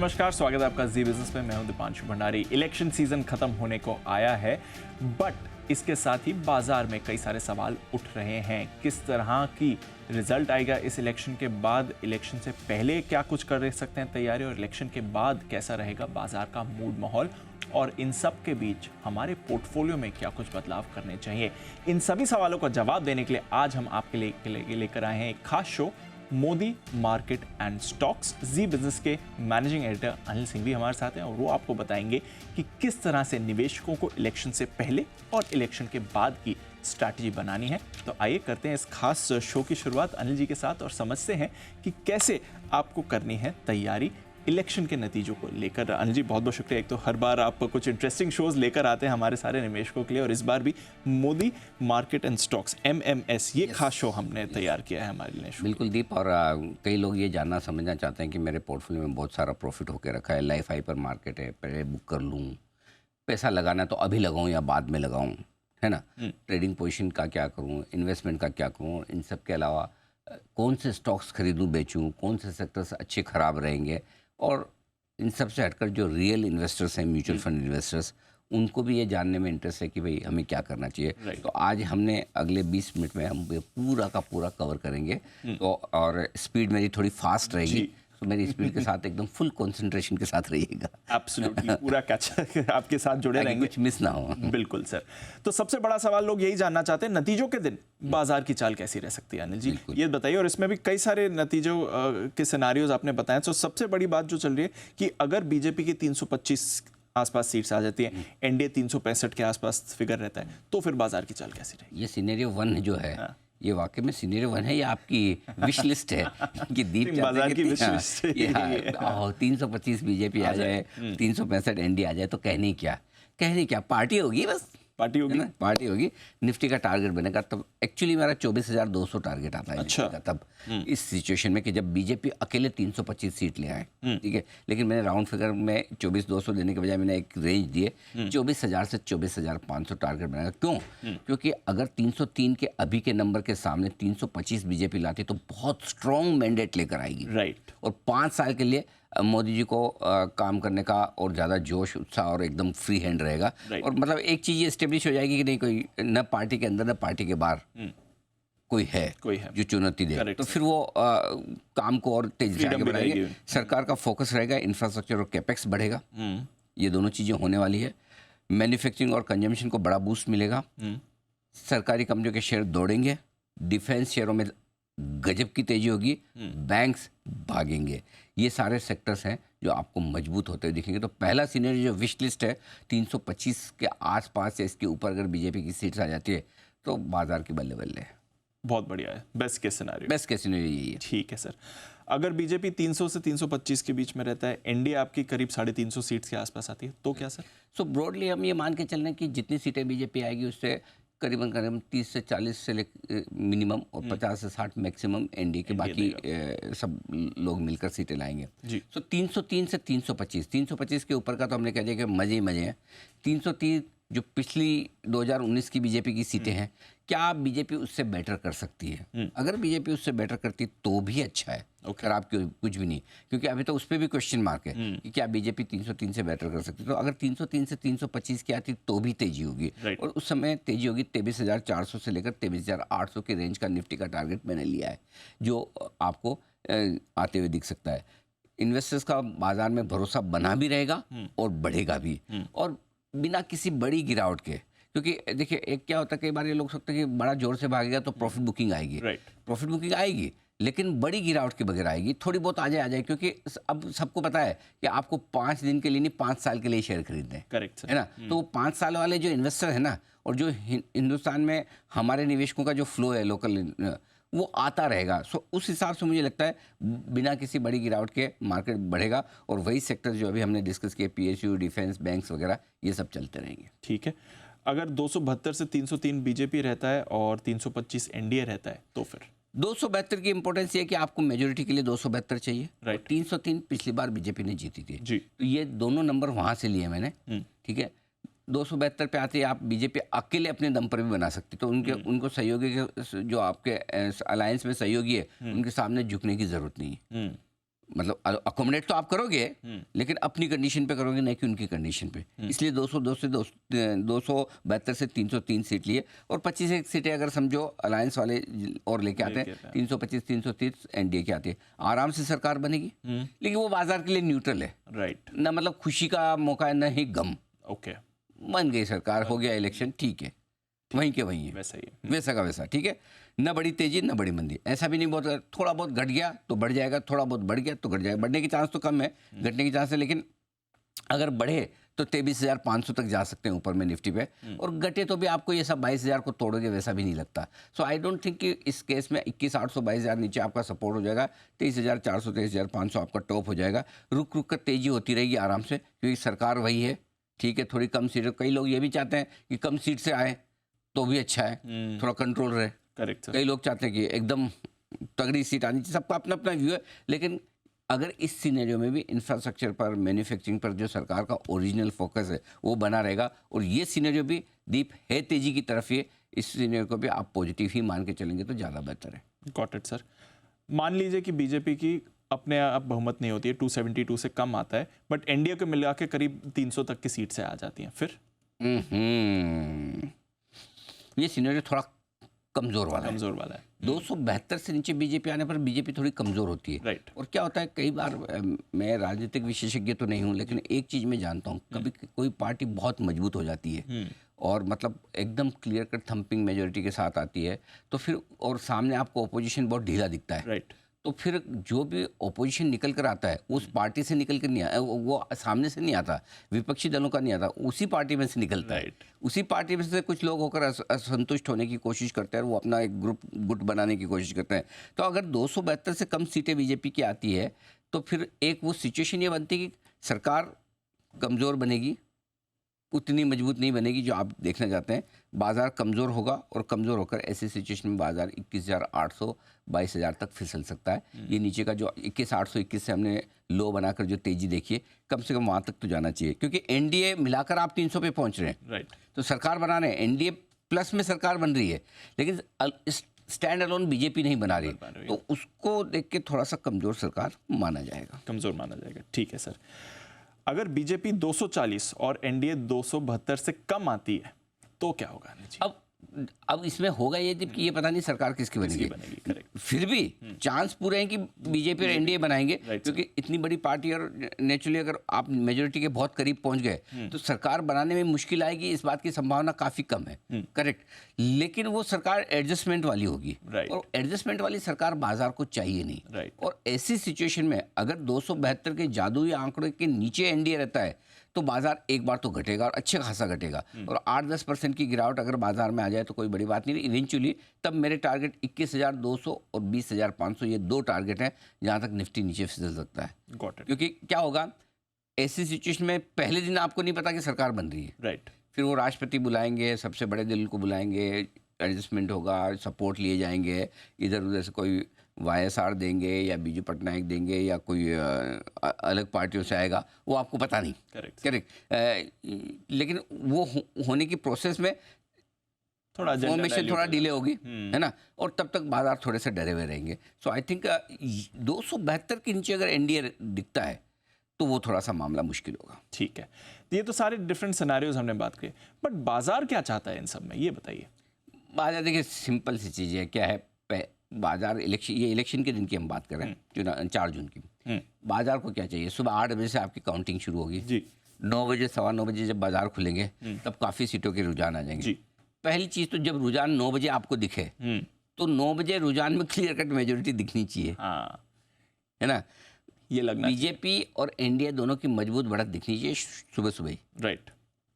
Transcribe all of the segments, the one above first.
नमस्कार, स्वागत है आपका जी बिजनेस में। मैं हूं दीपांशु भंडारी। इलेक्शन सीजन खत्म होने को आया है, बट इसके साथ ही बाजार में कई सारे सवाल उठ रहे हैं। किस तरह की रिजल्ट आएगा इस इलेक्शन के बाद, इलेक्शन से पहले क्या कुछ कर सकते हैं तैयारी, और इलेक्शन के बाद कैसा रहेगा बाजार का मूड माहौल, और इन सब के बीच हमारे पोर्टफोलियो में क्या कुछ बदलाव करने चाहिए। इन सभी सवालों का जवाब देने के लिए आज हम आपके लिए लेकर आए हैं एक खास show, Modi market and stocks. Zee Business के मैनेजिंग एडिटर अनिल सिंह भी हमारे साथ हैं और वो आपको बताएंगे कि किस तरह से निवेशकों को इलेक्शन से पहले और इलेक्शन के बाद की स्ट्रैटेजी बनानी है। तो आइए करते हैं इस खास शो की शुरुआत अनिल जी के साथ और समझते हैं कि कैसे आपको करनी है तैयारी इलेक्शन के नतीजों को लेकर। अनिल जी, बहुत बहुत शुक्रिया। एक तो हर बार आप कुछ इंटरेस्टिंग शोज लेकर आते हैं हमारे सारे निवेशकों के लिए, और इस बार भी Modi market and stocks MMS ये खास शो हमने तैयार किया है हमारे लिए। बिल्कुल दीप, और कई लोग ये जानना समझना चाहते हैं कि मेरे पोर्टफोलियो में बहुत सारा प्रॉफिट होकर रखा है, लाइफ हाइपर मार्केट है, पहले बुक कर लूँ, पैसा लगाना तो अभी लगाऊँ या बाद में लगाऊँ, है ना, ट्रेडिंग पोजीशन का क्या करूँ, इन्वेस्टमेंट का क्या करूँ, इन सब के अलावा कौन से स्टॉक्स खरीदूँ बेचूँ, कौन से सेक्टर्स अच्छे ख़राब रहेंगे, और इन सब से हटकर जो रियल इन्वेस्टर्स हैं, म्यूचुअल फंड इन्वेस्टर्स, उनको भी ये जानने में इंटरेस्ट है कि भाई हमें क्या करना चाहिए। तो आज हमने अगले 20 मिनट में हम पूरा का पूरा कवर करेंगे। तो और स्पीड मेरी थोड़ी फास्ट रहेगी, तो मेरी स्पीड के साथ एकदम फुल कंसंट्रेशन के साथ रहिएगा। एब्सोल्युटली, पूरा कैच आपके साथ जुड़े रहेंगे, कुछ मिस ना हो। बिल्कुल सर। तो सबसे बड़ा सवाल लोग यही जानना चाहते हैं, नतीजों के दिन बाजार की चाल कैसी रह सकती है। अनिल जी ये बताइए, और इसमें भी कई सारे नतीजों के सिनारियोज आपने बताए। तो सबसे बड़ी बात जो चल रही है कि अगर बीजेपी की 325 आसपास सीट्स आ जाती है, एनडीए 365 के आसपास फिगर रहता है, तो फिर बाजार की चाल कैसी रहेगी। ये सिनेरियो 1 जो है, ये वाकई में सिनेरियो 1 है, ये आपकी विश लिस्ट है कि दीप बाजार की विश लिस्ट है। 325 बीजेपी आ जाए, 365 एनडीए आ जाए, तो कहने क्या पार्टी होगी, बस पार्टी होगी ना, पार्टी होगी। निफ्टी का टारगेट बनेगा तब, एक्चुअली मेरा 24,200 टारगेट आता है। अच्छा। तब इस सिचुएशन में कि जब बीजेपी अकेले 325 सीट ले आए, ठीक है, लेकिन मैंने राउंड फिगर में 24,200 देने के बजाय मैंने एक रेंज दिए, 24,000 से 24,500 टारगेट बनेगा। क्यों? क्योंकि अगर 303 के अभी के नंबर के सामने 325 बीजेपी लाती तो बहुत स्ट्रॉन्ग मैंडेट लेकर आएगी, राइट। और 5 साल के लिए मोदी जी को काम करने का और ज़्यादा जोश उत्साह और एकदम फ्री हैंड रहेगा। और मतलब एक चीज़ ये एस्टेब्लिश हो जाएगी कि नहीं, कोई न पार्टी के अंदर न पार्टी के बाहर कोई है जो चुनौती दे, तो फिर वो काम को और तेजी से आगे बढ़ाएंगे। सरकार का फोकस रहेगा, इंफ्रास्ट्रक्चर और कैपेक्स बढ़ेगा, ये दोनों चीज़ें होने वाली है। मैन्युफैक्चरिंग और कंजम्पशन को बड़ा बूस्ट मिलेगा, सरकारी कंपनियों के शेयर दौड़ेंगे, डिफेंस शेयरों में गजब की तेजी होगी, बैंक्स भागेंगे। ये सारे सेक्टर्स हैं जो आपको मजबूत होते हुए दिखेंगे। तो पहला सीनियर जो विश लिस्ट है, 325 के आसपास या इसके ऊपर अगर बीजेपी की सीट्स आ जाती है तो बाजार की बल्ले बल्ले है। बहुत बढ़िया है, best case scenario. Best case scenario यही है। ठीक है सर। अगर बीजेपी 300 से 325 के बीच में रहता है, एनडीए आपकी करीब 350 सीट्स के आसपास आती है, तो क्या सर? सो ब्रॉडली हम ये मान के चल रहे हैं कि जितनी सीटें बीजेपी आएगी उससे करीबन 30 से 40 से मिनिमम और 50 से 60 मैक्सिमम एनडीए के बाकी सब लोग मिलकर सीटें लाएंगे। सो 303 से 325 के ऊपर का तो हमने कह दिया कि मजे ही मजे हैं। 303 जो पिछली 2019 की बीजेपी की सीटें हैं, क्या बीजेपी उससे बेटर कर सकती है? अगर बीजेपी उससे बेटर करती तो भी अच्छा है, खराब क्यों, कुछ भी नहीं, क्योंकि अभी तो उस पर भी क्वेश्चन मार्क है कि क्या बीजेपी 303 से बेटर कर सकती है। तो अगर 303 से 325 की आती तो भी तेजी होगी, और उस समय तेजी होगी 23,400 से लेकर 23,800 के रेंज का निफ्टी का टारगेट मैंने लिया है, जो आपको आते हुए दिख सकता है। इन्वेस्टर्स का बाजार में भरोसा बना भी रहेगा और बढ़ेगा भी, और बिना किसी बड़ी गिरावट के। क्योंकि देखिए, एक क्या होता है, कई बार ये लोग सोचते हैं कि बड़ा जोर से भागेगा तो प्रॉफिट बुकिंग आएगी, प्रॉफिट बुकिंग आएगी, लेकिन बड़ी गिरावट के बगैर आएगी। थोड़ी बहुत आ जाए, क्योंकि अब सबको पता है कि आपको 5 दिन के लिए नहीं 5 साल के लिए शेयर खरीदने हैं, करेक्ट है ना। तो 5 साल वाले जो इन्वेस्टर है ना, और जो हिंदुस्तान में हमारे निवेशकों का जो फ्लो है लोकल, वो आता रहेगा। सो उस हिसाब से मुझे लगता है बिना किसी बड़ी गिरावट के मार्केट बढ़ेगा, और वही सेक्टर जो अभी हमने डिस्कस किए, पीएसयू, डिफेंस, बैंक्स वगैरह, ये सब चलते रहेंगे। ठीक है। अगर 272 से 303 बीजेपी रहता है और 325 एनडीए रहता है, तो फिर 272 की इंपॉर्टेंस ये है कि आपको मेजोरिटी के लिए 272 चाहिए, राइट। 303 पिछली बार बीजेपी ने जीती थी जी। तो ये दोनों नंबर वहां से लिए मैंने, ठीक है। 272 पे आते ही आप बीजेपी अकेले अपने दम पर भी बना सकती, तो उनको सहयोगी जो आपके अलायंस में सहयोगी है, उनके सामने झुकने की जरूरत नहीं है। मतलब अकोमोडेट तो आप करोगे, लेकिन अपनी कंडीशन पे करोगे, नहीं कि उनकी कंडीशन पे। इसलिए 272 से 303 सीट लिए, और 25 सीटें अगर समझो अलायंस वाले और लेके आते हैं, 325 330 एनडीए के आते हैं, आराम से सरकार बनेगी। लेकिन वो बाजार के लिए न्यूट्रल है, राइट। ना मतलब खुशी का मौका है, ना ही गम। ओके, बन गई सरकार, हो गया इलेक्शन, ठीक है, वहीं के वहीं है, वैसा ही है। वैसा का वैसा, ठीक है। न बड़ी तेजी न बड़ी मंदी, ऐसा भी नहीं बहुत थोड़ा बहुत घट गया तो बढ़ जाएगा, थोड़ा बहुत बढ़ गया तो घट जाएगा। बढ़ने की चांस तो कम है, घटने की चांस है, लेकिन अगर बढ़े तो 23,500 तक जा सकते हैं ऊपर में निफ्टी पे, और घटे तो भी आपको ये सब 22,000 को तोड़ोगे वैसा भी नहीं लगता। सो आई डोंट थिंक कि इस केस में 21,800 22,000 नीचे आपका सपोर्ट हो जाएगा, 23,400 23,500 आपका टॉप हो जाएगा। रुक रुक कर तेजी होती रहेगी आराम से, क्योंकि सरकार वही है, ठीक है। थोड़ी कम सीट, कई लोग ये भी चाहते हैं कि कम सीट से आए तो भी अच्छा है, थोड़ा कंट्रोल रहे। Correct sir. कई लोग चाहते हैं कि एकदम तगड़ी सीट आनी चाहिए, सबका अपना अपना व्यू है। लेकिन अगर इस सिनेरियो में भी इंफ्रास्ट्रक्चर पर, मैन्युफैक्चरिंग पर जो सरकार का ओरिजिनल फोकस है वो बना रहेगा, और ये सिनेरियो भी दीप है तेजी की तरफ, ये इस सिनेरियो को भी आप पॉजिटिव ही मान के चलेंगे तो ज़्यादा बेहतर है। Got it sir. मान लीजिए कि बीजेपी की अपने आप बहुमत नहीं होती है, 272 से कम आता है, बट एनडीए को मिला के करीब 300 तक की सीट से आ जाती हैं, फिर ये सिनेरियो थोड़ा कमजोर वाला है। 272 से नीचे बीजेपी आने पर बीजेपी थोड़ी कमजोर होती है, राइट। और क्या होता है, कई बार मैं राजनीतिक विशेषज्ञ तो नहीं हूँ, लेकिन एक चीज़ मैं जानता हूँ, कभी कोई पार्टी बहुत मजबूत हो जाती है और मतलब एकदम क्लियर कट थंपिंग मेजोरिटी के साथ आती है, तो फिर और सामने आपको ओपोजिशन बहुत ढीला दिखता है, राइट। तो फिर जो भी ओपोजिशन निकल कर आता है उस पार्टी से निकल कर नहीं आता, वो सामने से नहीं आता, विपक्षी दलों का नहीं आता, उसी पार्टी में से निकलता है। उसी पार्टी में से कुछ लोग होकर असंतुष्ट होने की कोशिश करते हैं, वो अपना एक गुट बनाने की कोशिश करते हैं। तो अगर 272 से कम सीटें बीजेपी की आती है तो फिर एक वो सिचुएशन ये बनती है कि सरकार कमज़ोर बनेगी, उतनी मजबूत नहीं बनेगी जो आप देखना चाहते हैं। बाजार कमज़ोर होगा, और कमज़ोर होकर ऐसी सिचुएशन में बाजार 21,800 22,000 तक फिसल सकता है। ये नीचे का जो 21,821 से हमने लो बनाकर जो तेज़ी देखी है, कम से कम वहाँ तक तो जाना चाहिए, क्योंकि एनडीए मिलाकर आप 300 पे पहुँच रहे हैं, राइट। तो सरकार बना रहे हैं, एनडीए प्लस में सरकार बन रही है, लेकिन स्टैंड अलोन बीजेपी नहीं बना रही, तो उसको देख के थोड़ा सा कमज़ोर सरकार माना जाएगा, कमज़ोर माना जाएगा। ठीक है सर। अगर बीजेपी 240 और एनडीए 272 से कम आती है तो क्या होगा अनिल जी? अब इसमें होगा ये कि ये पता नहीं सरकार किसकी बनेगी। करेक्ट। फिर भी चांस पूरे हैं कि बीजेपी और एनडीए बनाएंगे, क्योंकि इतनी बड़ी पार्टी, और नेचुरली अगर आप मेजोरिटी के बहुत करीब पहुंच गए तो सरकार बनाने में मुश्किल आएगी, इस बात की संभावना काफ़ी कम है। करेक्ट। लेकिन वो सरकार एडजस्टमेंट वाली होगी, और एडजस्टमेंट वाली सरकार बाजार को चाहिए नहीं। और ऐसी सिचुएशन में अगर 272 के जादुई आंकड़े के नीचे एनडीए रहता है तो बाजार एक बार तो घटेगा, और अच्छे खासा घटेगा, और 8-10% की गिरावट अगर बाजार में आ जाए तो कोई बड़ी बात नहीं। इवेंचुअली तब मेरे टारगेट 21,200 और 20,500, ये दो टारगेट हैं जहां तक निफ्टी नीचे फिसल सकता है। क्योंकि क्या होगा, ऐसी सिचुएशन में पहले दिन आपको नहीं पता कि सरकार बन रही है, राइट। फिर वो राष्ट्रपति बुलाएंगे, सबसे बड़े दल को बुलाएंगे, एडजस्टमेंट होगा, सपोर्ट लिए जाएंगे, इधर उधर से कोई वाईएसआर देंगे या बीजू पटनायक देंगे या कोई अलग पार्टियों से आएगा, वो आपको पता नहीं। करेक्ट। लेकिन वो होने की प्रोसेस में थोड़ा फॉर्मेशन थोड़ा डिले होगी, है ना, और तब तक बाजार थोड़े से डरे हुए रहेंगे। सो आई थिंक 272 के नीचे अगर एनडीए दिखता है तो वो थोड़ा सा मामला मुश्किल होगा। ठीक है, ये तो सारे डिफरेंट सिनेरियोज हमने बात की, बट बाजार क्या चाहता है इन सब में, ये बताइए। बाजार देखिए सिंपल सी चीज़ है, क्या है, बाजार इलेक्शन, ये इलेक्शन के दिन की हम बात कर रहे हैं, जो 4 जून की। बाजार को क्या चाहिए, सुबह 8 बजे से आपकी काउंटिंग शुरू होगी जी, 9 बजे 9:15 बजे जब बाजार खुलेंगे तब काफ़ी सीटों के रुझान आ जाएंगे जी। पहली चीज़ तो जब रुझान 9 बजे आपको दिखे तो 9 बजे रुझान में क्लियर कट मेजोरिटी दिखनी चाहिए, है ना, ये लगना बीजेपी और एनडीए दोनों की मजबूत बढ़त दिखनी चाहिए सुबह सुबह, राइट।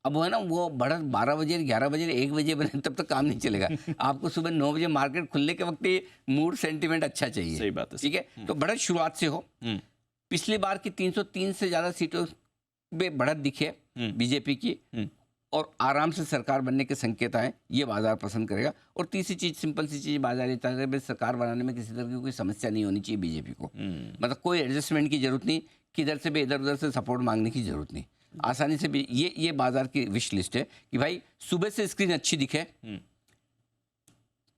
अब वो है ना, वो बढ़त 12 बजे 11 बजे 1 बजे बने तब तक काम नहीं चलेगा। आपको सुबह 9 बजे मार्केट खुलने के वक्त ही मूड सेंटीमेंट अच्छा चाहिए, सही बात है, ठीक है। तो बढ़त शुरुआत से हो, पिछली बार की 303 से ज़्यादा सीटों पे बढ़त दिखे बीजेपी की, और आराम से सरकार बनने के संकेत आए, ये बाजार पसंद करेगा। और तीसरी चीज़, सिंपल सी चीज़, बाजार ये चाहता है सरकार बनाने में किसी तरह की कोई समस्या नहीं होनी चाहिए बीजेपी को, मतलब कोई एडजस्टमेंट की जरूरत नहीं, किधर से भी इधर उधर से सपोर्ट मांगने की जरूरत नहीं, आसानी से भी ये बाजार की विश लिस्ट है कि भाई सुबह से स्क्रीन अच्छी दिखे,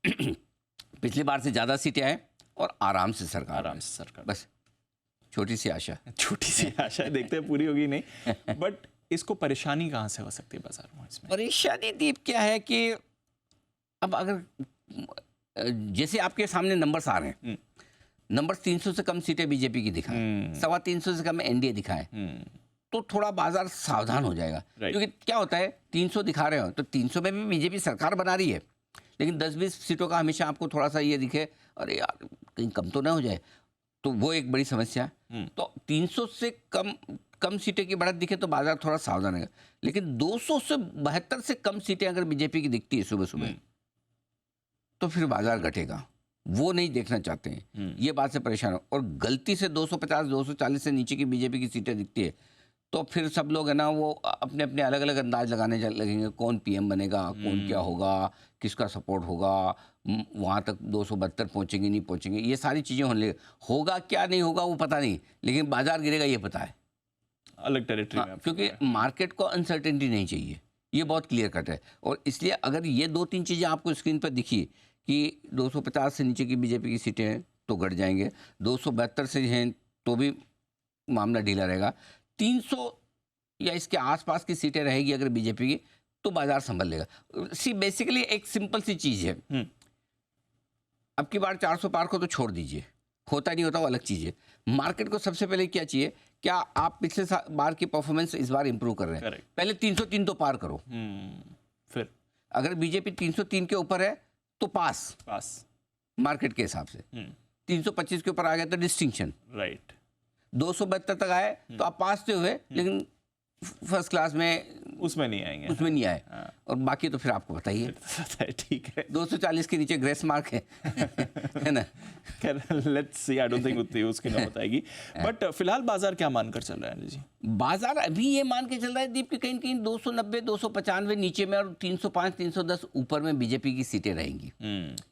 पिछली बार से ज़्यादा सीटें आए, और आराम से सरकार, बस। छोटी सी आशा। छोटी सी आशा है, देखते हैं पूरी होगी नहीं। बट इसको परेशानी कहाँ से हो सकती है बाजार में इसमें? परेशानी दीप क्या है कि अब अगर जैसे आपके सामने नंबर्स आ रहे हैं, नंबर 300 से कम सीटें बीजेपी की दिखाएं, 325 से कम एनडीए दिखाएं, तो थोड़ा बाजार सावधान हो जाएगा। क्योंकि क्या होता है, 300 दिखा रहे हो तो 300 में भी बीजेपी सरकार बना रही है, लेकिन 10-20 सीटों का हमेशा आपको थोड़ा सा ये दिखे, अरे यार कहीं कम तो ना हो जाए, तो वो एक बड़ी समस्या है। तो 300 से कम सीटें की बढ़त दिखे तो बाजार थोड़ा सावधान रहेगा। लेकिन 272 से कम सीटें अगर बीजेपी की दिखती है सुबह सुबह, तो फिर बाजार घटेगा। वो नहीं देखना चाहते हैं, ये बात से परेशान हो। और गलती से 250-240 से नीचे की बीजेपी की सीटें दिखती है तो फिर सब लोग है ना, वो अपने अपने अलग अलग अंदाज लगाने लगेंगे, कौन पीएम बनेगा, कौन क्या होगा, किसका सपोर्ट होगा, वहाँ तक 272 पहुँचेंगे नहीं पहुँचेंगे, ये सारी चीज़ें होने लगे। होगा क्या नहीं होगा वो पता नहीं, लेकिन बाजार गिरेगा ये पता है। अलग टेरिटरी में, क्योंकि मार्केट को अनसर्टेनिटी नहीं चाहिए, ये बहुत क्लियर कट है। और इसलिए अगर ये 2-3 चीज़ें आपको स्क्रीन पर दिखी कि 250 से नीचे की बीजेपी की सीटें हैं तो घट जाएंगे, 272 से हैं तो भी मामला ढीला रहेगा, 300 या इसके आसपास की सीटें रहेगी अगर बीजेपी की, तो बाजार संभल लेगा। सी बेसिकली एक सिंपल सी चीज़ है, अब की बार 400 पार को तो छोड़ दीजिए, होता नहीं होता वो अलग चीज़ है। मार्केट को सबसे पहले क्या चाहिए, क्या आप पिछले बार की परफॉर्मेंस इस बार इंप्रूव कर रहे हैं, पहले 303 तो पार करो। फिर अगर बीजेपी 303 के ऊपर है तो पास मार्केट के हिसाब से, 325 के ऊपर आ गया तो डिस्टिंक्शन, राइट, 272 तक आए तो आप पास तो हुए, लेकिन फर्स्ट क्लास में उसमें नहीं आए। और बाकी तो फिर आपको बताइए, ठीक है। 240 के नीचे ग्रेस मार्क है है ना। Let's see, I don't think उतनी उसकी नौबत आएगी। बट फिलहाल बाजार क्या मानकर चल रहा है जी? बाजार अभी ये मान के चल रहा है दीप कि कहीं कहीं 290-295 नीचे में और 305-310 ऊपर में बीजेपी की सीटें रहेंगी।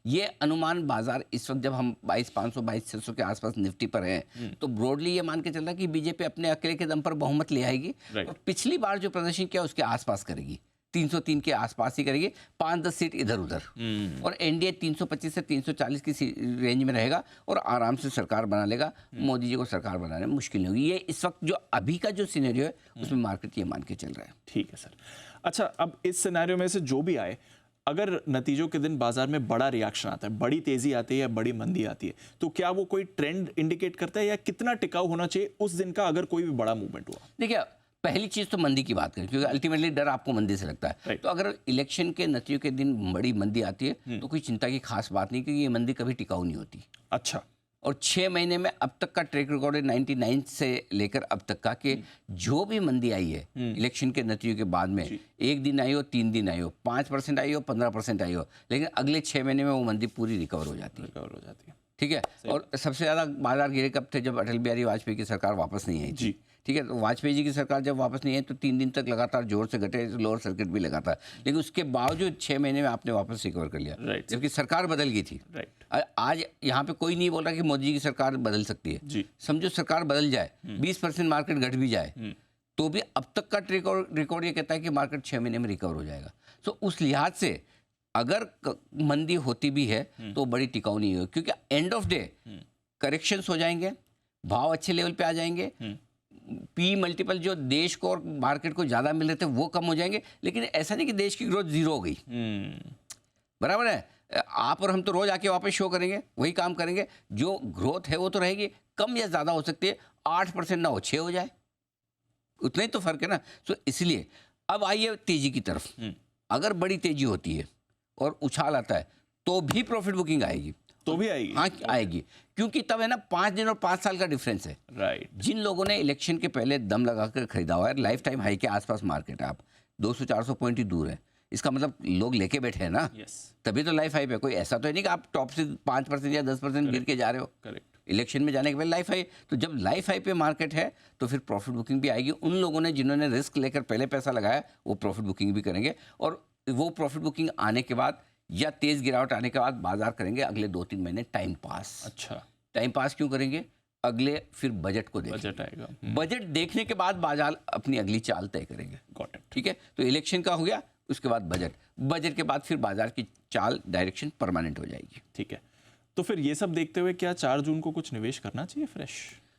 ये अनुमान बाजार इस वक्त जब हम 22,500 22,600 के आसपास निफ्टी पर हैं, तो ब्रॉडली ये मान के चल रहा है कि बीजेपी अपने अकेले के दम पर बहुमत ले आएगी। और पिछली बार जो प्रदर्शन किया उसके आसपास करेगी, 303 के आसपास ही करेगी, 5-10 सीट इधर उधर, और एनडीए 325 से 340 की रेंज में रहेगा और आराम से सरकार बना लेगा। मोदी जी को सरकार बनाने में मुश्किल नहीं होगी। ये इस वक्त जो अभी का जो सिनेरियो है उसमें मार्केट ये मान के चल रहा है। ठीक है सर। अच्छा, अब इस सिनेरियो में से जो भी आए, अगर नतीजों के दिन बाजार में बड़ा रिएक्शन आता है, बड़ी तेजी आती है या बड़ी मंदी आती है, तो क्या वो कोई ट्रेंड इंडिकेट करता है या कितना टिकाऊ होना चाहिए उस दिन का अगर कोई भी बड़ा मूवमेंट हुआ? देखिए, पहली चीज़ तो मंदी की बात करें, क्योंकि अल्टीमेटली डर आपको मंदी से लगता है। तो अगर इलेक्शन के नतीजों के दिन बड़ी मंदी आती है तो कोई चिंता की खास बात नहीं, क्योंकि ये मंदी कभी टिकाऊ नहीं होती। अच्छा। और 6 महीने में अब तक का ट्रैक रिकॉर्ड है 99 से लेकर अब तक का, कि जो भी मंदी आई है इलेक्शन के नतीजों के बाद में, 1 दिन आई हो, 3 दिन आई हो, 5% आई हो, 15% आई हो, लेकिन अगले 6 महीने में वो मंदी पूरी रिकवर हो जाती है। ठीक है। और सबसे ज़्यादा बाजार गिरे कब थे? जब अटल बिहारी वाजपेयी की सरकार वापस नहीं आई थी। ठीक है। तो वाजपेयी जी की सरकार जब वापस नहीं आई तो 3 दिन तक लगातार जोर से घटे, लोअर सर्किट भी लगा था, लेकिन उसके बावजूद 6 महीने में आपने वापस रिकवर कर लिया, जबकि सरकार बदल गई थी। आज यहाँ पे कोई नहीं बोल रहा कि मोदी जी की सरकार बदल सकती है। समझो सरकार बदल जाए, 20% मार्केट घट भी जाए, तो भी अब तक का रिकॉर्ड ये कहता है कि मार्केट 6 महीने में रिकवर हो जाएगा। तो उस लिहाज से अगर मंदी होती भी है तो बड़ी टिकाऊ नहीं होगी, क्योंकि एंड ऑफ डे करेक्शंस हो जाएंगे, भाव अच्छे लेवल पे आ जाएंगे, पी मल्टीपल जो देश को और मार्केट को ज़्यादा मिल रहे थे वो कम हो जाएंगे, लेकिन ऐसा नहीं कि देश की ग्रोथ जीरो हो गई। बराबर है। आप और हम तो रोज आके वापस शो करेंगे, वही काम करेंगे, जो ग्रोथ है वो तो रहेगी, कम या ज़्यादा हो सकती है, 8% ना हो 6 हो जाए, उतना ही तो फर्क है ना। तो इसलिए अब आइए तेजी की तरफ। अगर बड़ी तेजी होती है और उछाल आता है तो भी प्रॉफिट बुकिंग आएगी, तो भी आएगी। हाँ आएगी, क्योंकि तब है ना 5 दिन और 5 साल का डिफरेंस है। राइट। जिन लोगों ने इलेक्शन के पहले दम लगाकर खरीदा हुआ है, लाइफ टाइम हाई के आसपास मार्केट है, आप 200-400 पॉइंट ही दूर है, इसका मतलब लोग लेके बैठे हैं ना। तभी तो लाइफ हाई पे, कोई ऐसा तो है नहीं कि आप टॉप से 5% या 10% गिर के जा रहे हो। करेक्ट। इलेक्शन में जाने के बाद लाइफ हाई, तो जब लाइफ हाई पे मार्केट है तो फिर प्रॉफिट बुकिंग भी आएगी। उन लोगों ने जिन्होंने रिस्क लेकर पहले पैसा लगाया वो प्रॉफिट बुकिंग भी करेंगे, और वो प्रॉफिट बुकिंग आने के बाद या तेज गिरावट आने के बाद बाजार करेंगे अगले 2-3 महीने टाइम पास। अच्छा, टाइम पास क्यों करेंगे? अगले फिर बजट को देखेंगे, बजट आएगा, बजट देखने के बाद बाजार अपनी अगली चाल तय करेंगे। Got it. ठीक है। तो इलेक्शन का हो गया, उसके बाद बजट के बाद फिर बाजार की चाल डायरेक्शन परमानेंट हो जाएगी। ठीक है। तो फिर ये सब देखते हुए क्या 4 जून को कुछ निवेश करना चाहिए फ्रेश?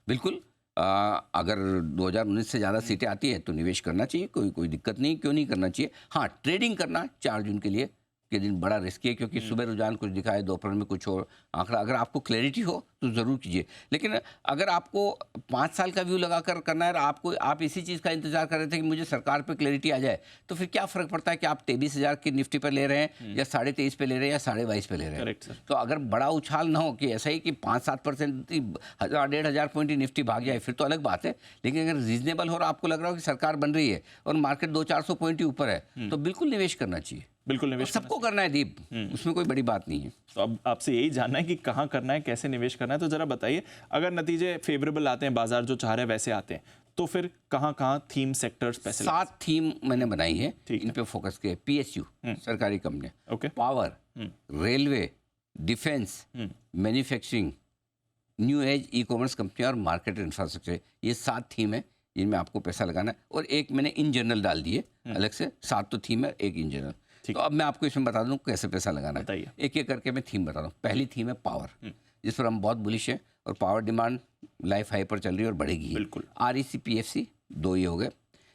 बिल्कुल। अगर 2019 से ज़्यादा सीटें आती है तो निवेश करना चाहिए, कोई दिक्कत नहीं, क्यों नहीं करना चाहिए। हाँ, ट्रेडिंग करना 4 जून के दिन बड़ा रिस्की है, क्योंकि सुबह रुझान कुछ दिखाए, दोपहर में कुछ और आंकड़ा। अगर आपको क्लैरिटी हो तो ज़रूर कीजिए, लेकिन अगर आपको 5 साल का व्यू लगाकर करना है और आप इसी चीज़ का इंतजार कर रहे थे कि मुझे सरकार पे क्लैरिटी आ जाए, तो फिर क्या फ़र्क पड़ता है कि आप 23,000 की निफ्टी पर ले रहे हैं या 23.5 पे ले रहे हैं या 22.5 पे ले रहे हैं। Correct sir. तो अगर बड़ा उछाल ना हो कि ऐसा ही कि 5-7% 1,000-1,500 पॉइंट की निफ्टी भाग जाए, फिर तो अलग बात है। लेकिन अगर रीजनेबल हो और आपको लग रहा हो कि सरकार बन रही है और मार्केट 200-400 पॉइंट ही ऊपर है, तो बिल्कुल निवेश करना चाहिए। बिल्कुल और निवेश सबको करना है दीप, उसमें कोई बड़ी बात नहीं है। तो अब आपसे यही जानना है कि कहाँ करना है, कैसे निवेश करना है। तो जरा बताइए, अगर नतीजे फेवरेबल आते हैं, बाजार जो चाह रहे हैं वैसे आते हैं, तो फिर कहाँ कहाँ थीम सेक्टर्स पैसे 7 थीम मैंने बनाई है, ठीक इन पे फोकस किया। PSU सरकारी company, okay. Power, railway, defence, manufacturing, new age e commerce company और मार्केट इंफ्रास्ट्रक्चर, ये 7 थीम है जिनमें आपको पैसा लगाना है। और एक मैंने इन जनरल डाल दिए अलग से। 7 तो थीम है, एक इन जनरल। तो अब मैं आपको इसमें बता दूं कैसे पैसा लगाना है। बताइए। एक एक करके मैं थीम बता दूं। पहली थीम है पावर, जिस पर हम बहुत बुलिश हैं और पावर डिमांड लाइफ हाई पर चल रही है और बढ़ेगी। बिल्कुल। REC PFC 2 ये हो गए,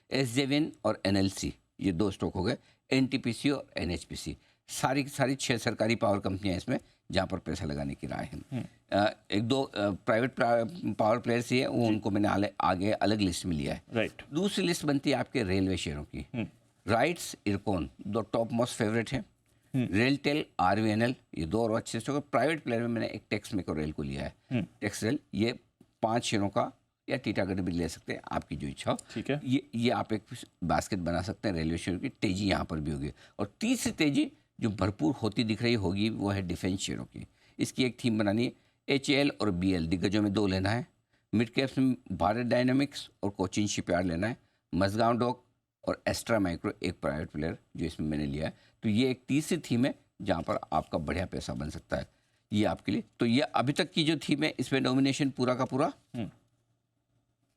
SJVN और NLC ये 2 स्टॉक हो गए, NTPC और NHPC सारी 6 सरकारी पावर कंपनियां इसमें जहाँ पर पैसा लगाने की राय है। एक दो प्राइवेट पावर प्लेयर्स ही है, वो उनको मैंने आगे अलग लिस्ट में लिया है। राइट। दूसरी लिस्ट बनती है आपके रेलवे शेयरों की। Rights, IRCON 2 top most favourite हैं। रेलटेल, RVNL ये 2 और अच्छे स्टॉक। प्राइवेट प्लेयर में मैंने एक टेक्स मेको रेल को लिया है, टेक्स रेल। ये 5 शेयरों का, या टीटागढ़ भी ले सकते हैं, आपकी जो इच्छा हो। ठीक है। ये आप एक बास्केट बना सकते हैं रेलवे शेयरों की। तेजी यहाँ पर भी होगी। और तीसरी तेजी जो भरपूर होती दिख रही होगी वो है डिफेंस शेयरों की। इसकी एक थीम बनानी है। HAL और BL दिग्गजों में 2 लेना है। मिड कैप्स में भारत डायनामिक्स और कोचिन शिपयार्ड लेना है। मजगांव डॉक और एस्ट्रा माइक्रो एक प्राइवेट प्लेयर जो इसमें मैंने लिया है। तो ये एक तीसरी थीम है जहाँ पर आपका बढ़िया पैसा बन सकता है, ये आपके लिए। तो ये अभी तक की जो थीम है, इसमें नॉमिनेशन पूरा का पूरा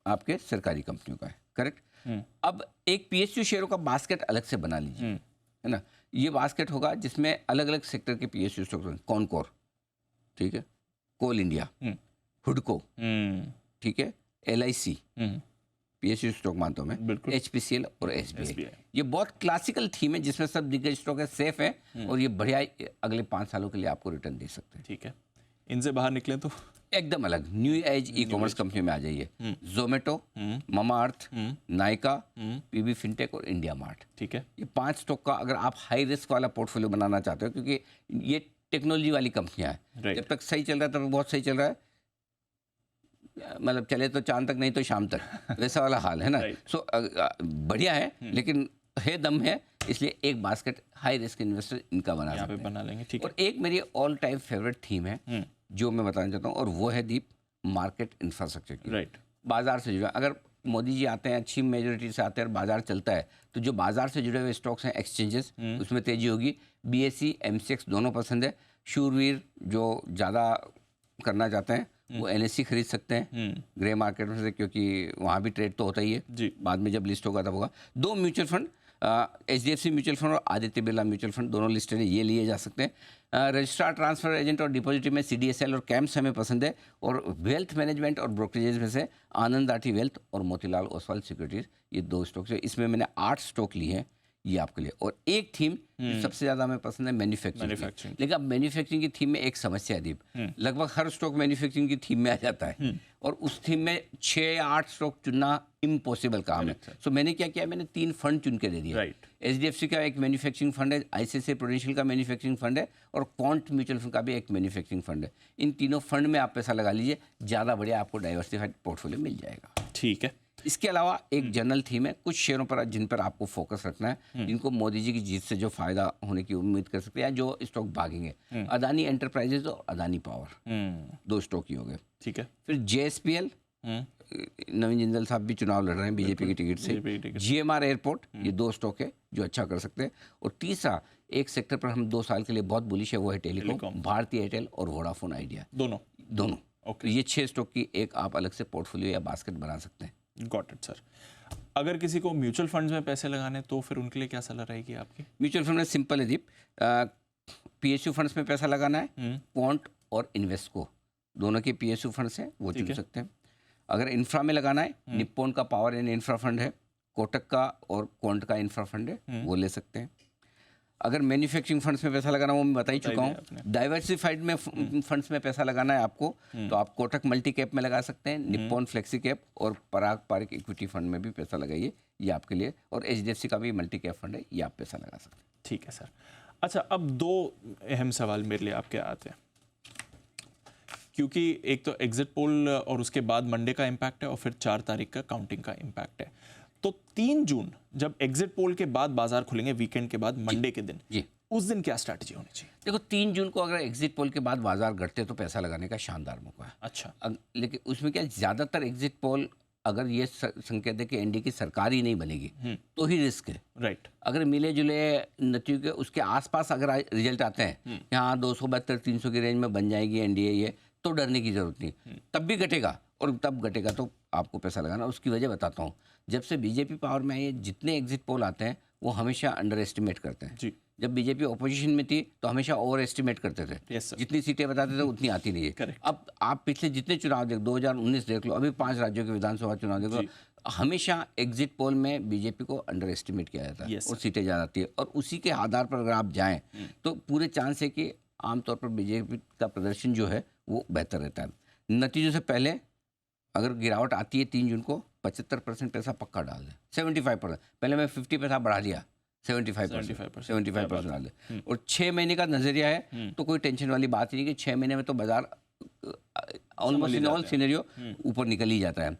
आपके सरकारी कंपनियों का है। करेक्ट। अब एक PSU शेयरों का बास्केट अलग से बना लीजिए, है ना। ये बास्केट होगा जिसमें अलग अलग सेक्टर के PSU स्टॉक, कॉनकोर, ठीक है, कोल इंडिया, हुडको, ठीक है, LIC PSU स्टॉक मानता हूं मैं, HPCL और SBI। ये बहुत क्लासिकल थीम है जिसमें सब दिग्गज स्टॉक है, सेफ है और ये बढ़िया अगले 5 सालों के लिए आपको रिटर्न दे सकते हैं। ठीक है। इनसे बाहर निकले तो एकदम अलग new age e commerce company में आ जाइए। जोमेटो, मामा अर्थ, नायका, PB फिनटेक और इंडिया मार्ट। ठीक है। ये 5 स्टॉक का अगर आप हाई रिस्क वाला पोर्टफोलियो बनाना चाहते हो, क्योंकि ये टेक्नोलॉजी वाली कंपनियां हैं, जब तक सही चल रहा है तब बहुत सही चल रहा है, मतलब चले तो चांद तक, नहीं तो शाम तक, वैसा वाला हाल है ना। सो बढ़िया है, लेकिन है दम है, इसलिए एक बास्केट हाई रिस्क इन्वेस्टर इनका बना सकते हैं, बना लेंगे। ठीक है। और एक मेरी ऑल टाइम फेवरेट थीम है जो मैं बताना चाहता हूँ, और वो है दीप मार्केट इंफ्रास्ट्रक्चर की। राइट। बाजार से जुड़ा, अगर मोदी जी आते हैं, अच्छी मेजोरिटी से आते हैं और बाजार चलता है, तो जो बाजार से जुड़े हुए स्टॉक्स हैं, एक्सचेंजेस, उसमें तेजी होगी। BSE, MCX दोनों पसंद है। शूरवीर जो ज़्यादा करना चाहते हैं वो NSE खरीद सकते हैं ग्रे मार्केट में से, क्योंकि वहाँ भी ट्रेड तो होता ही है जी। बाद में जब लिस्ट होगा तब होगा। 2 mutual fund, HDFC mutual fund और आदित्य बिरला म्यूचुअल फंड, दोनों लिस्टेड है, ये लिए जा सकते हैं। रजिस्ट्रार, ट्रांसफर एजेंट और डिपॉजिटरी में CDSL और कैम्प्स हमें पसंद है। और वेल्थ मैनेजमेंट और ब्रोकरेजेस में से आनंद राठी वेल्थ और मोतीलाल ओसवाल सिक्योरिटीज, ये 2 स्टॉक्स है। इसमें मैंने 8 स्टॉक लिए हैं, ये आपके लिए। और एक थीम जो सबसे ज़्यादा हमें पसंद है, मैन्युफैक्चरिंग। लेकिन अब मैन्युफैक्चरिंग की थीम में एक समस्या है दीप, लगभग हर स्टॉक मैन्युफैक्चरिंग की थीम में आ जाता है, और उस थीम में 6 या 8 स्टॉक चुनना इम्पॉसिबल काम है। सो मैंने क्या किया, मैंने 3 फंड चुन के दे दिया। HDFC का एक मैन्युफैक्चरिंग फंड है, ICICI प्रूडेंशियल का मैन्युफैक्चरिंग फंड है, और क्वांट म्यूचुअल फंड का भी एक मैन्युफैक्चरिंग फंड है। इन तीनों फंड में आप पैसा लगा लीजिए, ज़्यादा बढ़िया आपको डाइवर्सिफाइड पोर्टफोलियो मिल जाएगा। ठीक है। इसके अलावा एक जनरल थीम है, कुछ शेयरों पर जिन पर आपको फोकस रखना है, जिनको मोदी जी की जीत से जो फायदा होने की उम्मीद कर सकते हैं, जो स्टॉक भागेंगे। अदानी एंटरप्राइजेज और अदानी पावर, 2 स्टॉक ही हो गए। ठीक है। फिर JSPL, नवीन जिंदल साहब भी चुनाव लड़ रहे हैं बीजेपी की टिकट से। GMR एयरपोर्ट, ये 2 स्टॉक है जो अच्छा कर सकते हैं। और तीसरा एक सेक्टर पर हम 2 साल के लिए बहुत बुलिश है, वो है टेलीकॉम, भारती एयरटेल और वोडाफोन आइडिया, दोनों। तो ये 6 स्टॉक की एक आप अलग से पोर्टफोलियो या बास्केट बना सकते हैं। Got it sir. अगर किसी को म्यूचुअल फंड्स में पैसे लगाने तो फिर उनके लिए क्या सलाह रहेगी आपकी? म्यूचुअल फंड में सिंपल है दीप, PSU फंड्स में पैसा लगाना है, क्वांट और इन्वेस्को दोनों के PSU फंड्स हैं, वो चुन सकते हैं। अगर इंफ्रा में लगाना है, निप्पॉन का पावर एंड इंफ्रा फंड है, कोटक का और क्वांट का इंफ्रा फंड है, वो ले सकते हैं। अगर मैन्युफैक्चरिंग फंड्स में पैसा लगाना, वो मैं बता ही चुका हूँ। डाइवर्सिफाइड में फंड्स में पैसा लगाना है आपको, तो आप कोटक मल्टी कैप में लगा सकते हैं, निप्पॉन फ्लेक्सी कैप और पराग पारिक इक्विटी फंड में भी पैसा लगाइए, ये आपके लिए। और एचडीएफसी का भी मल्टी कैप फंड है, ये आप पैसा लगा सकते हैं। ठीक है सर। अच्छा, अब 2 अहम सवाल मेरे लिए आपके आते हैं, क्योंकि एक तो एग्जिट पोल और उसके बाद मंडे का इम्पैक्ट है और फिर 4 तारीख का काउंटिंग का इम्पैक्ट है। तो 3 जून जब एग्जिट पोल के बाद बाजार खुलेंगे, वीकेंड के बाद मंडे के दिन, जी, उस दिन क्या स्ट्रैटेजी होनी चाहिए? देखो 3 जून को अगर एग्जिट पोल के बाद बाजार घटते तो पैसा लगाने का शानदार मौका है। अच्छा, लेकिन उसमें क्या, ज़्यादातर एग्जिट पोल अगर ये संकेत है कि एनडीए की सरकार ही नहीं बनेगी तो ही रिस्क है। राइट। अगर मिले जुले नतीजों के उसके आसपास अगर रिजल्ट आते हैं, यहाँ 272-300 की रेंज में बन जाएगी एनडीए, ये तो डरने की जरूरत नहीं। तब भी घटेगा, और तब घटेगा तो आपको पैसा लगाना। उसकी वजह बताता हूँ। जब से बीजेपी पावर में आई है, जितने एग्जिट पोल आते हैं वो हमेशा अंडर एस्टिमेट करते हैं। जी। जब बीजेपी ऑपोजिशन में थी तो हमेशा ओवर एस्टिमेट करते थे। Yes, sir. जितनी सीटें बताते थे उतनी आती नहीं है। Correct. अब आप पिछले जितने चुनाव देख, 2019 देख लो, अभी 5 राज्यों के विधानसभा चुनाव देख लो, हमेशा एग्जिट पोल में बीजेपी को अंडर एस्टिमेट किया जाता है। Yes, और सीटें ज़्यादा आती है, और उसी के आधार पर अगर आप जाएं तो पूरे चांस है कि आमतौर पर बीजेपी का प्रदर्शन जो है वो बेहतर रहता है। नतीजों से पहले अगर गिरावट आती है 3 जून को, 75% पैसा पक्का डाल दें। 75%, पहले मैं 50 पैसा बढ़ा दिया, 75% डाल दें। और 6 महीने का नजरिया है तो कोई टेंशन वाली बात ही नहीं कि 6 महीने में तो बाजार ऑलमोस्ट इन ऑल सिनेरियो ऊपर निकल ही जाता है।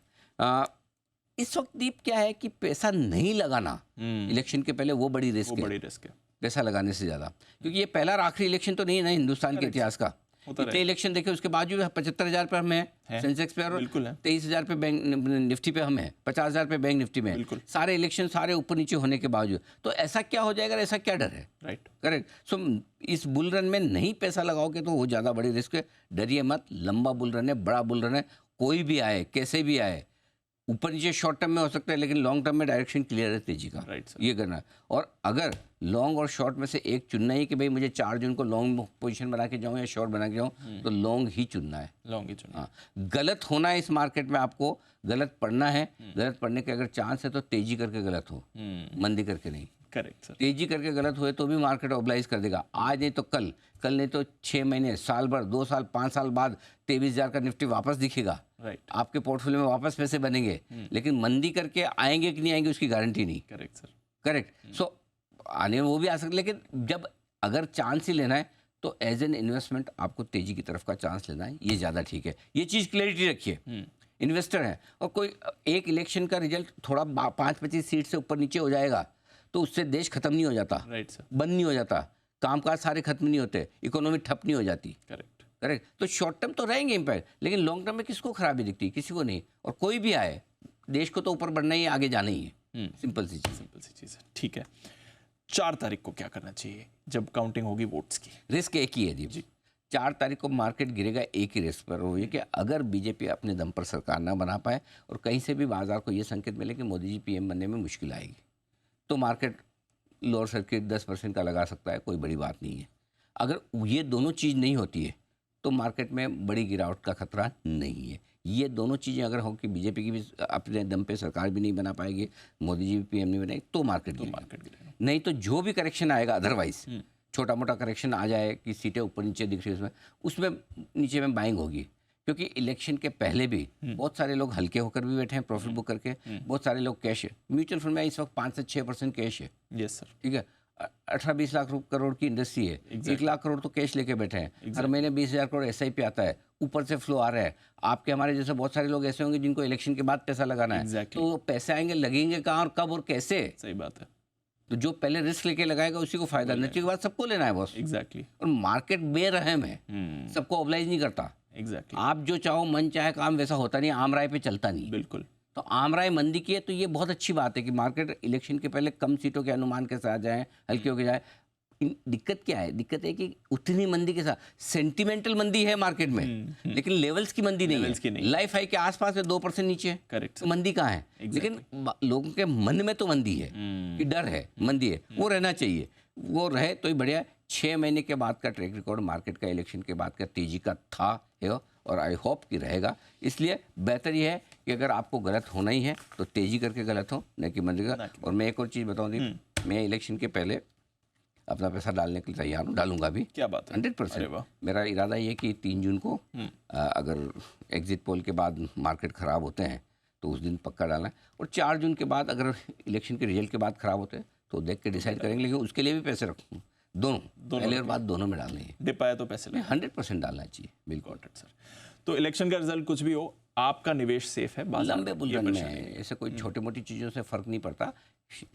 इस वक्त दीप क्या है कि पैसा नहीं लगाना इलेक्शन के पहले, वो बड़ी रिस्क है पैसा लगाने से ज़्यादा, क्योंकि ये पहला और आखिरी इलेक्शन तो नहीं है ना हिंदुस्तान के इतिहास का। इतने इलेक्शन देखे, उसके बावजूद 75,000 पे हम हैं सेंसेक्स पे, और 23,000 पे बैंक निफ्टी पे हम हैं, 50,000 पे बैंक निफ्टी में। सारे इलेक्शन सारे ऊपर नीचे होने के बावजूद तो ऐसा क्या हो जाएगा, ऐसा क्या डर है? Right, correct. सो इस बुल रन में नहीं पैसा लगाओगे तो वो ज़्यादा बड़ी रिस्क है। डरिए मत, लंबा बुल रन है, बड़ा बुल रन है, कोई भी आए कैसे भी आए, ऊपर नीचे शॉर्ट टर्म में हो सकता है, लेकिन लॉन्ग टर्म में डायरेक्शन क्लियर है तेजी का। ये करना है। और अगर लॉन्ग और शॉर्ट में से एक चुनना ही कि भाई मुझे 4 जून को लॉन्ग पोजीशन बना के जाऊं या शॉर्ट बना के जाऊं, तो लॉन्ग ही चुनना है। लॉन्ग ही चुनना। हाँ, गलत होना है इस मार्केट में, आपको गलत पढ़ना है। गलत पढ़ने के अगर चांस है तो तेजी करके गलत हो, मंदी करके नहीं। Correct sir. तेजी करके गलत हुए तो भी मार्केट ऑबलाइज कर देगा, आज नहीं तो कल, कल नहीं तो 6 महीने, साल भर, 2 साल, 5 साल बाद 23,000 का निफ्टी वापस दिखेगा। राइट, आपके पोर्टफोलियो में वापस पैसे बनेंगे, लेकिन मंदी करके आएंगे कि नहीं आएंगे उसकी गारंटी नहीं। Correct sir. करेक्ट। सो आने में वो भी आ सकते, लेकिन जब अगर चांस ही लेना है तो एज एन इन्वेस्टमेंट आपको तेजी की तरफ का चांस लेना है, ये ज़्यादा ठीक है। ये चीज़ क्लैरिटी रखिए। इन्वेस्टर है और कोई एक इलेक्शन का रिजल्ट थोड़ा 5-25 सीट से ऊपर नीचे हो जाएगा तो उससे देश खत्म नहीं हो जाता। Right sir. बंद नहीं हो जाता, कामकाज सारे खत्म नहीं होते, इकोनॉमी ठप नहीं हो जाती। Correct, correct. तो शॉर्ट टर्म तो रहेंगे इम्पैक्ट, लेकिन लॉन्ग टर्म में किसको खराबी दिखती? किसी को नहीं। और कोई भी आए, देश को तो ऊपर बढ़ना ही है, आगे जाना ही है। सिंपल सी चीज़ है। ठीक है, 4 तारीख को क्या करना चाहिए जब काउंटिंग होगी वोट्स की? रिस्क एक ही है जी। 4 तारीख को मार्केट गिरेगा एक ही रिस्क पर, वो ये कि अगर बीजेपी अपने दम पर सरकार ना बना पाए और कहीं से भी बाजार को ये संकेत मिले कि मोदी जी पीएम बनने में मुश्किल आएगी, तो मार्केट लोअर सर्किट 10% का लगा सकता है, कोई बड़ी बात नहीं है। अगर ये दोनों चीज़ नहीं होती है तो मार्केट में बड़ी गिरावट का खतरा नहीं है। ये दोनों चीज़ें अगर हो कि बीजेपी की भी अपने दम पे सरकार भी नहीं बना पाएगी, मोदी जी भी पीएम नहीं बनेगी, तो मार्केट गिरेगा। नहीं तो जो भी करेक्शन आएगा, अदरवाइज छोटा मोटा करेक्शन आ जाए कि सीटें ऊपर नीचे दिख रही है, उसमें नीचे में बाइंग होगी। क्योंकि इलेक्शन के पहले भी बहुत सारे लोग हल्के होकर भी बैठे हैं प्रॉफिट बुक करके, बहुत सारे लोग कैश है। म्यूचुअल फंड में इस वक्त 5 से 6% कैश है। Yes sir. ठीक है, 18-20 लाख करोड़ की इंडस्ट्री है, 1 लाख करोड़ तो कैश लेके बैठे हैं। हर महीने 20,000 करोड़ SIP आता है, ऊपर से फ्लो आ रहा है। आपके हमारे जैसे बहुत सारे लोग ऐसे होंगे जिनको इलेक्शन के बाद पैसा लगाना है, तो पैसे आएंगे, लगेंगे कहाँ और कब और कैसे? सही बात है। तो जो पहले रिस्क लेके लगाएगा उसी को फायदा, नतीजे के बाद सबको लेना है बॉस। एग्जैक्टली। और मार्केट बेरहम है, सबको ऑबलाइज नहीं करता। एग्जैक्टली। आप जो चाहो मन चाहे काम वैसा होता नहीं, आम राय पे चलता नहीं। बिल्कुल। तो आम राय मंदी की है, तो ये बहुत अच्छी बात है कि मार्केट इलेक्शन के पहले कम सीटों के अनुमान के साथ जाए, हल्के होके जाए। दिक्कत क्या है? दिक्कत है कि उतनी मंदी के साथ सेंटिमेंटल मंदी है मार्केट में, लेकिन लेवल्स की मंदी नहीं है। लाइफ हाई के आसपास है, 2% नीचे है। करेक्ट। तो मंदी कहाँ है? लेकिन लोगों के मन में तो मंदी है कि डर है, मंदी है, वो रहना चाहिए, वो रहे तो ही बढ़िया। 6 महीने के बाद का ट्रैक रिकॉर्ड मार्केट का इलेक्शन के बाद का तेजी का था है, और आई होप कि रहेगा। इसलिए बेहतर यह है कि अगर आपको गलत होना ही है तो तेजी करके गलत हो, न कि मंदिर। और मैं एक और चीज़ बताऊँ दी, मैं इलेक्शन के पहले अपना पैसा डालने के लिए तैयार हूँ, डालूंगा भी। क्या बात है, 100%। मेरा इरादा ये कि 3 जून को अगर एग्जिट पोल के बाद मार्केट ख़राब होते हैं तो उस दिन पक्का डालना है, और 4 जून के बाद अगर इलेक्शन के रिजल्ट के बाद ख़राब होते हैं तो देख के डिसाइड करेंगे, लेकिन उसके लिए भी पैसे रखूँ, दोनों पहले और बाद दोनों में डालने हैं। डिप आया तो पैसे ले, 100% डालना चाहिए, बिल्कुल सर। तो इलेक्शन का रिजल्ट कुछ भी हो, आपका निवेश सेफ है बाजार लंबे बुल रन में। ऐसे कोई छोटी मोटी चीज़ों से फ़र्क नहीं पड़ता,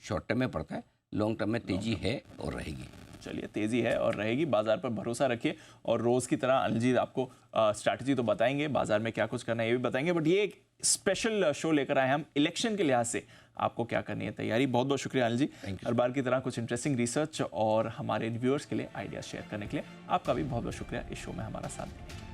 शॉर्ट टर्म में पड़ता है, लॉन्ग टर्म में तेज़ी है और रहेगी। चलिए, तेज़ी है और रहेगी, बाजार पर भरोसा रखिए। और रोज़ की तरह अनिल जी आपको स्ट्रैटेजी तो बताएंगे, बाजार में क्या कुछ करना है ये भी बताएंगे, बट ये एक स्पेशल शो लेकर आए हम इलेक्शन के लिहाज से आपको क्या करनी है तैयारी। बहुत बहुत शुक्रिया अनिल जी, हर बार की तरह कुछ इंटरेस्टिंग रिसर्च और हमारे व्यूअर्स के लिए आइडिया शेयर करने के लिए आपका भी बहुत बहुत शुक्रिया इस शो में हमारा साथ देने के लिए।